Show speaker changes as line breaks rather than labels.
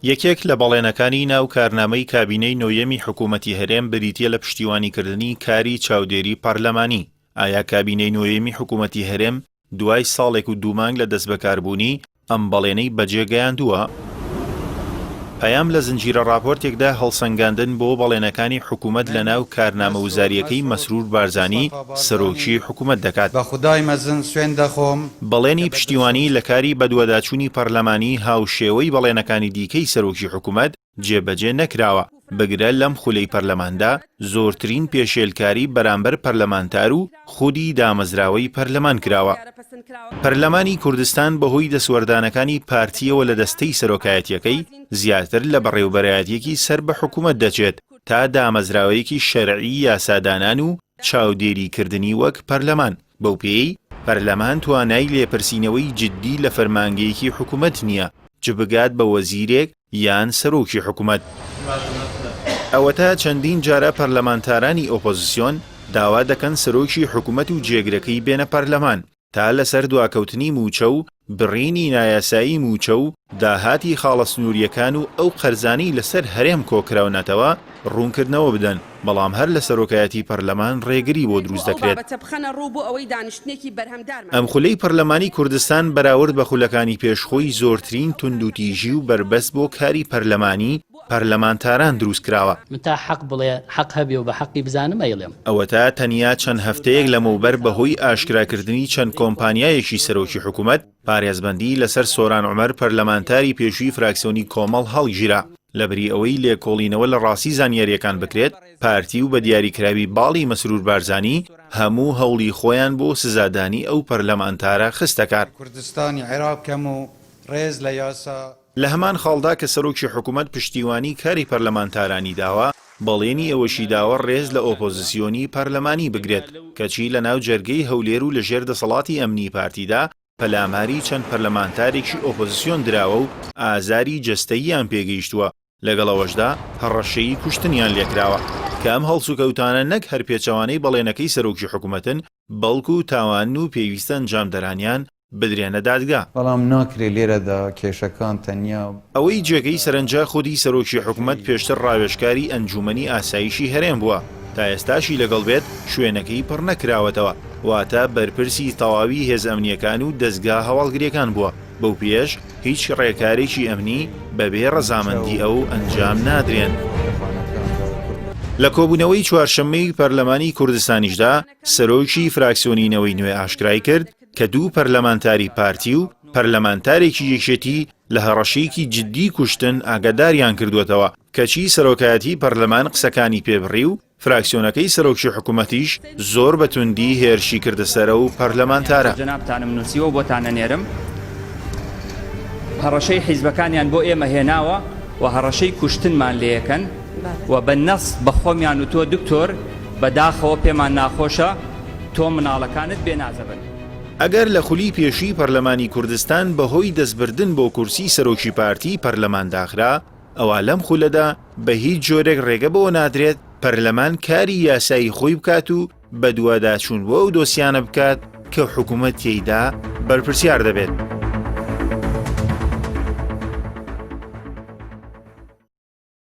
یەکێک لە بەڵێنەکانی ناو کارنامەی کابینەی نۆیەمی حکوومەتی هەرێم بریتیە لە پشتیوانیکردنی کاری چاودێری پەرلەمانی. ئایا کابینەی نۆیەمی حکوومەتی هەرێم دوای ساڵێک و 2 مانگ لە دەستبەکاربوونی ئەم بەڵێنەی بەجێگەیاندووە؟ پەیام لە زنجیرە راپۆرتێکدا هەڵسەنگاندن بۆ بەڵێنەکانی حکوومەت لە ناو کارنامە وزاریەکەی مەسرور بارزانی سەرۆکی حکوومەت دەکات.
بە خودای مەزن سوێن دەخۆم
بەڵێنی پشتیوانی لە کاری بەدواداچوونی پەرلەمانی هاوشێوەی بەڵێنەکانی دیکەی سەرۆکی حکوومەت جێبەجێ نەکراوە. بگرە لەم خولەی پەرلەماندا زۆرترین پێشێلکاری بەرامبەر پەرلەمانتار و خودی دامەزراوەی پەرلەمان کراوە. پەرلەمانی کوردستان بەهۆی دەسوەردانەکانی پارتیەوە لە دەستەی سەرۆکایەتیەکەی زیاتر لە بەڕێوەبەرایەتیەکی سەر بە حکوومەت دەچێت تا دامەزراوەیەکی شەرعی یاسادانان و چاودێریکردنی وەک پەرلەمان. بەو پێی پەرلەمان توانای لێپرسینەوەی جددی لە فەرمانگەیەکی حکوومەت نییە، چ بگات بە وەزیرێک یان سەرۆکی حکوومەت. ئەوەتە چەندین جارە پەرلەمانتارانی ئۆپۆزیسیۆن داوا دەکەن سەرۆکی حکوومەت و جێگرەکەی بێنە پەرلەمان تا لەسەر دواکەوتنی موچە و بڕینی نایاسایی موچە و داهاتی خاڵە سنووریەکان و ئەو قەرزانی لەسەر هەرێم کۆکراونەتەوە ڕوونکردنەوە بدەن، بەڵام هەر لە سەرۆکایەتی پەرلەمان ڕێگری بۆ دروست دەکرێت. ئەم خولەی پەرلەمانی کوردستان بەراورد بە خولەکانی پێشخۆی زۆرترین توندوتیژی و بربەست بۆ کاری پەرلەمانی پەرلەمانتاران دروست کراوە.
تا حەق بڵێ حەق هەبێ و بە حەقی بزانم ئەیڵێم.
ئەوەتە تەنیا چەند هەفتەیەک لەمەوبەر بەهۆی ئاشکراکردنی چەند کۆمپانیایەکی سەرۆکی حکوومەت پارێزبەندی لەسەر سۆران عومەر پەرلەمانتاری پێشووی فراکسیۆنی کۆمەڵ هەڵگیرا. لەبەری ئەوەی لێکۆڵینەوە لە ڕاستی زانیاریەکان بکرێت، پارتی و بە دیاریکراوی باڵی مەسرور بارزانی هەموو هەوڵی خۆیان بۆ سزادانی ئەو پەرلەمانتارە خستەکار.
کوردستانی عێراق کەم و ڕێز لە یاسا.
لە هەمان خاڵدا کە سەرۆکی حکوومەت پشتیوانی کاری پەرلەمانتارانی داوە، بەڵێنی ئەوەشی داوە ڕێز لە ئۆپۆزیسیۆنی پەرلەمانی بگرێت، کەچی لە ناو جەرگەی هەولێر و لەژێر دەسەڵاتی ئەمنی پارتیدا پەلاماری چەند پەرلەمانتارێکی ئۆپۆزیسیۆن دراوە و ئازاری جەستەییان پێگەیشتووە، لەگەڵەوەشدا هەڕەشەیی کوشتنیان لێکراوە کە ئەم هەڵسوکەوتانە نەک هەر پێچەوانەی بەڵێنەکەی سەرۆکی حکوومەتن، بەڵکو و تاوان و پێویستە ئەنجامدەرانیان بدرێنە دادگا.
بەڵام ناکرێ لێرەدا کێشەکان تەنیا
ئەوەی جێگەی سەرنجا خودی سەرۆکی حکوومەت پێشتر ڕاوێژکاری ئەنجومەنی ئاسایشی هەرێم بووە، تا ئێستاشی لەگەڵ بێت شوێنەکەی پڕ نەکراوەتەوە، واتە بەرپرسی تەواوی هێز ئەمنیەکان و دەستگا هەواڵگریەکان بووە. بەو پێش هیچ ڕێکارێکی ئەمنی بەبێ ڕەزامەندی ئەو ئەنجام نادرێن. لە کۆبوونەوەی چوارشەممەی پەرلەمانی کوردستانیشدا سەرۆکی فراکسیۆنینەوەی نوێ ئاشکرای کرد کە 2 پەرلەمانتاری پارتی و پەرلەمانتارێکی یەکێتی لە هەڕەشەیەکی جددی کوشتن ئاگاداریان کردوێتەوە، کەچی سەرۆکایەتی پەرلەمان قسەکانی پێبڕی و فراکسیۆنەکەی سەرۆکی حکوومەتیش زۆر بەتوندی هێرشی کردەسەرە و پەرلەمانتارە.
جەنابتانم نووسیوە بۆتانە نێرم، هەڕەشەی حیزبەکانیان بۆ ئێمە هێناوە و هەڕەشەی کوشتنمان لێەکەن و بە نەس بە خۆمیان و تۆ دکتۆر بەداخەوە پێمان ناخۆشە تۆ مناڵەکانت بێنازەبن.
ئەگەر لە خولی پێشی پەرلەمانی کوردستان بەهۆی دەستبردن بۆ کورسی سەرۆکی پارتی پەرلەمان داخرا، ئەوە لەم خولەدا بە هیچ جۆرێک ڕێگە بۆ نادرێت پەرلەمان کاری یاسایی خۆی بکات و بە دوواداچوون بۆ ئەو دۆسیانە بکات کە حکوومەت تێیدا بەرپرسیار دەبێت.